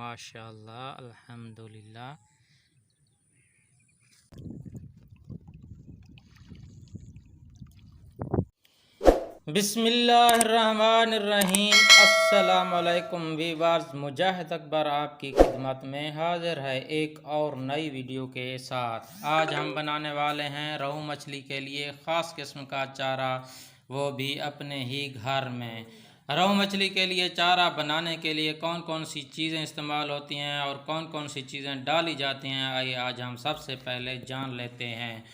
माशाल्लाह, अल्हम्दुलिल्लाह। बिस्मिल्लाहिर्रहमानिर्रहीम। अस्सलामुअलैकुम वीवर्स, मुजाहिद अकबर आपकी खिदमत में हाजिर है एक और नई वीडियो के साथ। आज हम बनाने वाले हैं रोहू मछली के लिए ख़ास किस्म का चारा, वो भी अपने ही घर में। रोहू मछली के लिए चारा बनाने के लिए कौन कौन सी चीज़ें इस्तेमाल होती हैं और कौन कौन सी चीज़ें डाली जाती हैं, आइए आज हम सबसे पहले जान लेते हैं।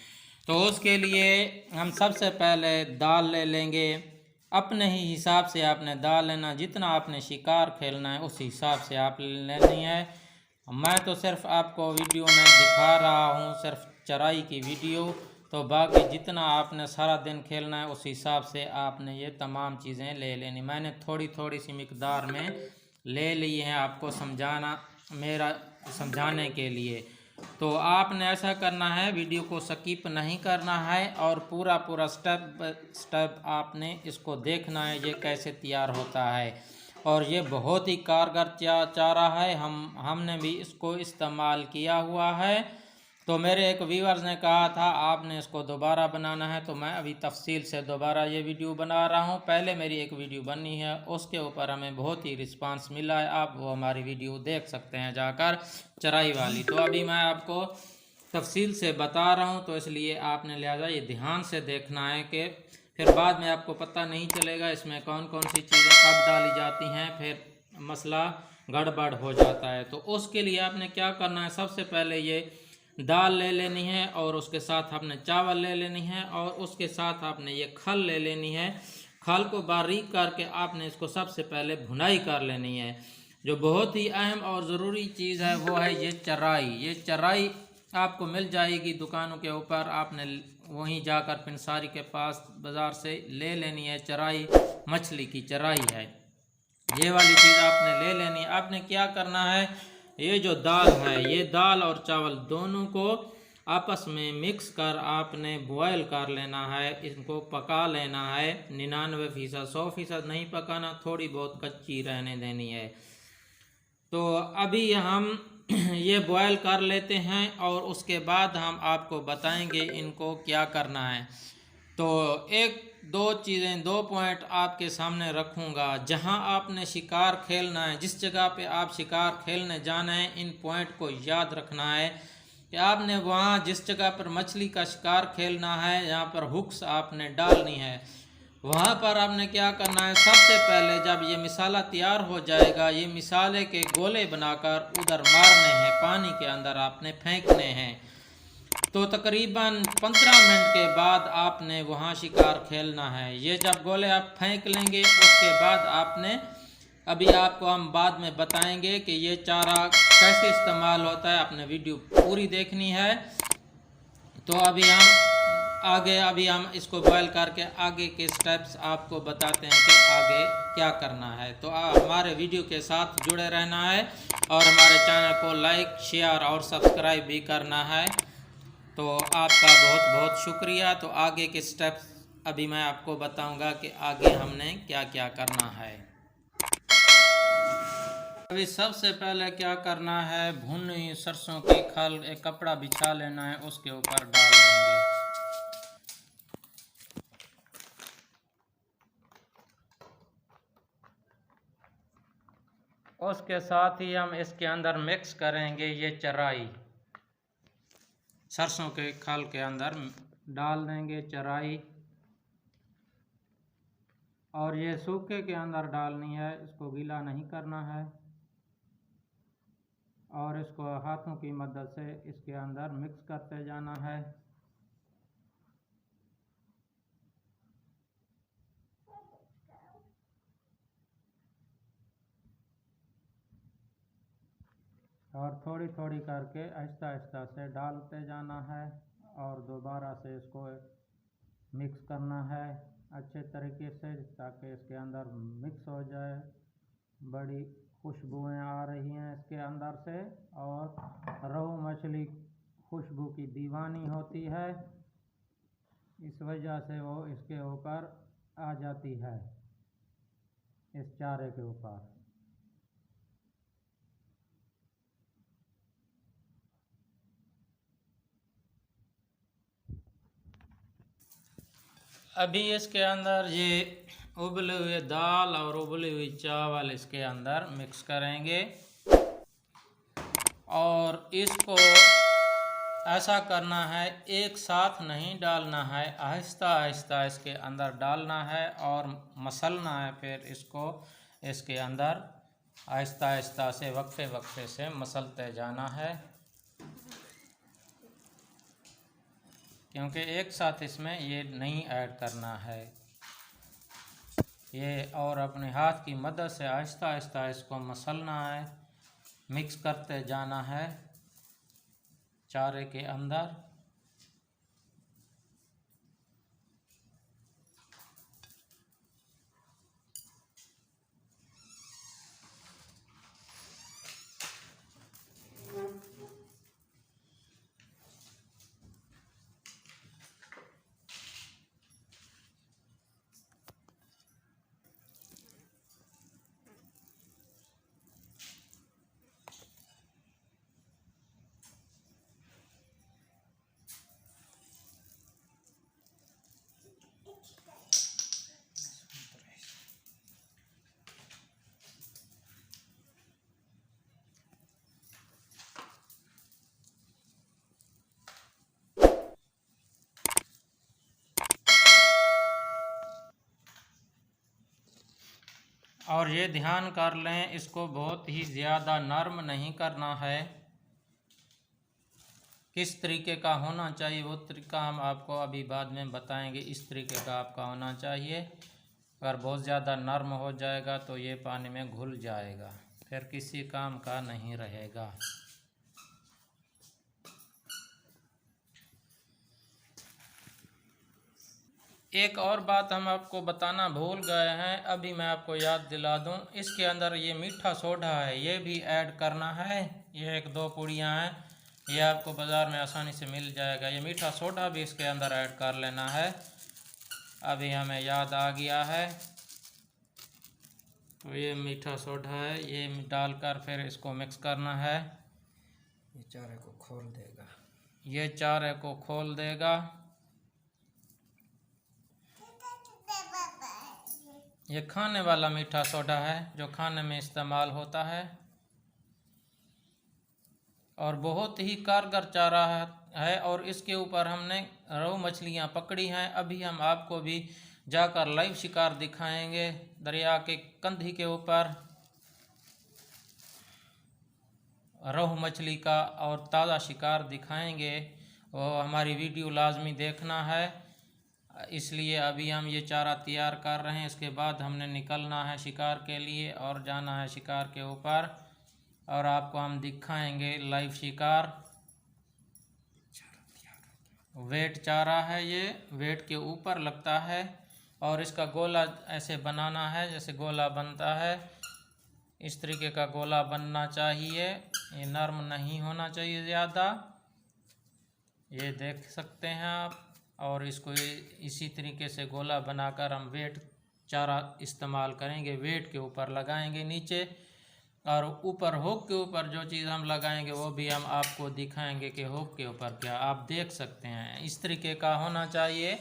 तो उसके लिए हम सबसे पहले दाल ले लेंगे। अपने ही हिसाब से आपने दाल लेना, जितना आपने शिकार खेलना है उस हिसाब से आप लेनी है। मैं तो सिर्फ आपको वीडियो में दिखा रहा हूँ, सिर्फ चराई की वीडियो। तो बाकी जितना आपने सारा दिन खेलना है उस हिसाब से आपने ये तमाम चीज़ें ले लेनी। मैंने थोड़ी थोड़ी सी मिकदार में ले ली है आपको समझाने के लिए। तो आपने ऐसा करना है, वीडियो को स्किप नहीं करना है और पूरा स्टेप आपने इसको देखना है ये कैसे तैयार होता है। और ये बहुत ही कारगर चारा है, हमने भी इसको इस्तेमाल किया हुआ है। तो मेरे एक व्यूअर्स ने कहा था आपने इसको दोबारा बनाना है, तो मैं अभी तफसील से दोबारा ये वीडियो बना रहा हूँ। पहले मेरी एक वीडियो बनी है, उसके ऊपर हमें बहुत ही रिस्पांस मिला है, आप वो हमारी वीडियो देख सकते हैं जाकर, चराई वाली। तो अभी मैं आपको तफसील से बता रहा हूँ, तो इसलिए आपने लिहाजा ये ध्यान से देखना है कि फिर बाद में आपको पता नहीं चलेगा इसमें कौन कौन सी चीज़ें कब डाली जाती हैं, फिर मसला गड़बड़ हो जाता है। तो उसके लिए आपने क्या करना है, सबसे पहले ये दाल ले लेनी है और उसके साथ आपने चावल ले लेनी है और उसके साथ आपने ये खल ले लेनी है। खल को बारीक करके आपने इसको सबसे पहले भुनाई कर लेनी है। जो बहुत ही अहम और ज़रूरी चीज़ है वो है ये चराई। ये चराई आपको मिल जाएगी दुकानों के ऊपर, आपने वहीं जाकर पिंसारी के पास बाज़ार से ले लेनी है। चराई मछली की चराई है, ये वाली चीज़ आपने ले लेनी है। आपने क्या करना है, ये जो दाल है, ये दाल और चावल दोनों को आपस में मिक्स कर आपने बॉयल कर लेना है, इनको पका लेना है। 99% 100% नहीं पकाना, थोड़ी बहुत कच्ची रहने देनी है। तो अभी हम ये बॉयल कर लेते हैं और उसके बाद हम आपको बताएंगे इनको क्या करना है। तो दो पॉइंट आपके सामने रखूँगा। जहां आपने शिकार खेलना है, जिस जगह पे आप शिकार खेलने जाना है, इन पॉइंट को याद रखना है कि आपने वहां जिस जगह पर मछली का शिकार खेलना है, यहाँ पर हुक्स आपने डालनी है। वहाँ पर आपने क्या करना है, सबसे पहले जब ये मिसाला तैयार हो जाएगा, ये मिसाले के गोले बनाकर उधर मारने हैं, पानी के अंदर आपने फेंकने हैं। तो तकरीबन 15 मिनट के बाद आपने वहाँ शिकार खेलना है। ये जब गोले आप फेंक लेंगे उसके बाद आपने, अभी आपको हम बाद में बताएंगे कि ये चारा कैसे इस्तेमाल होता है, आपने वीडियो पूरी देखनी है। तो अभी हम इसको बॉयल करके आगे के स्टेप्स आपको बताते हैं कि आगे क्या करना है। तो हमारे वीडियो के साथ जुड़े रहना है और हमारे चैनल को लाइक, शेयर और सब्सक्राइब भी करना है। तो आपका बहुत बहुत शुक्रिया। तो आगे के स्टेप्स अभी मैं आपको बताऊंगा कि आगे हमने क्या क्या करना है। अभी सबसे पहले क्या करना है, भुनी सरसों की खल एक कपड़ा बिछा लेना है, उसके ऊपर डाल देंगे। उसके साथ ही हम इसके अंदर मिक्स करेंगे ये चराई, सरसों के खल के अंदर डाल देंगे चराई। और ये सूखे के अंदर डालनी है, इसको गीला नहीं करना है। और इसको हाथों की मदद से इसके अंदर मिक्स करते जाना है। और थोड़ी थोड़ी करके आहिस्ता आहिस्ता से डालते जाना है और दोबारा से इसको मिक्स करना है अच्छे तरीके से, ताकि इसके अंदर मिक्स हो जाए। बड़ी खुशबुएं आ रही हैं इसके अंदर से, और रोहू मछली खुशबू की दीवानी होती है, इस वजह से वो इसके ऊपर आ जाती है, इस चारे के ऊपर। अभी इसके अंदर ये उबले हुए दाल और उबली हुई चावल इसके अंदर मिक्स करेंगे और इसको ऐसा करना है, एक साथ नहीं डालना है, आहिस्ता आहिस्ता इसके अंदर डालना है और मसलना है। फिर इसको इसके अंदर आहिस्ता आहिस्ता से वक्फे वक्फे से मसलते जाना है, क्योंकि एक साथ इसमें ये नहीं ऐड करना है ये, और अपने हाथ की मदद से आहिस्ता आहिस्ता इसको मसलना है, मिक्स करते जाना है चारे के अंदर। और ये ध्यान कर लें, इसको बहुत ही ज़्यादा नरम नहीं करना है। किस तरीके का होना चाहिए वो तरीका हम आपको अभी बाद में बताएंगे। इस तरीके का आपका होना चाहिए। अगर बहुत ज़्यादा नरम हो जाएगा तो ये पानी में घुल जाएगा, फिर किसी काम का नहीं रहेगा। एक और बात हम आपको बताना भूल गए हैं, अभी मैं आपको याद दिला दूं, इसके अंदर ये मीठा सोडा है, ये भी ऐड करना है। ये 1-2 पुड़ियाँ हैं, ये आपको बाज़ार में आसानी से मिल जाएगा। ये मीठा सोडा भी इसके अंदर ऐड कर लेना है। अभी हमें याद आ गया है, तो ये मीठा सोडा है, ये डालकर फिर इसको मिक्स करना है। ये चारे को खोल देगा, ये चारे को खोल देगा। ये खाने वाला मीठा सोडा है जो खाने में इस्तेमाल होता है और बहुत ही कारगर चारा है। और इसके ऊपर हमने रोहू मछलियाँ पकड़ी हैं। अभी हम आपको भी जाकर लाइव शिकार दिखाएंगे दरिया के कंधी के ऊपर रोहू मछली का, और ताज़ा शिकार दिखाएंगे। वो हमारी वीडियो लाजमी देखना है। इसलिए अभी हम ये चारा तैयार कर रहे हैं, इसके बाद हमने निकलना है शिकार के लिए और जाना है शिकार के ऊपर, और आपको हम दिखाएंगे लाइव शिकार। वेट चारा है, ये वेट के ऊपर लगता है और इसका गोला ऐसे बनाना है जैसे गोला बनता है। इस तरीके का गोला बनना चाहिए, ये नरम नहीं होना चाहिए ज़्यादा। ये देख सकते हैं आप। और इसको इसी तरीके से गोला बनाकर हम वेट चारा इस्तेमाल करेंगे, वेट के ऊपर लगाएंगे नीचे, और ऊपर हुक के ऊपर जो चीज़ हम लगाएंगे वो भी हम आपको दिखाएंगे कि हुक के ऊपर क्या, आप देख सकते हैं। इस तरीके का होना चाहिए।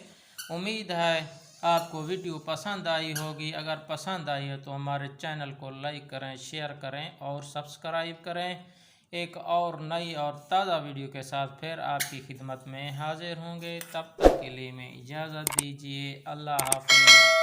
उम्मीद है आपको वीडियो पसंद आई होगी। अगर पसंद आई है तो हमारे चैनल को लाइक करें, शेयर करें और सब्सक्राइब करें। एक और नई और ताज़ा वीडियो के साथ फिर आपकी खिदमत में हाजिर होंगे। तब तक के लिए मैं इजाज़त दीजिए। अल्लाह हाफ़िज़।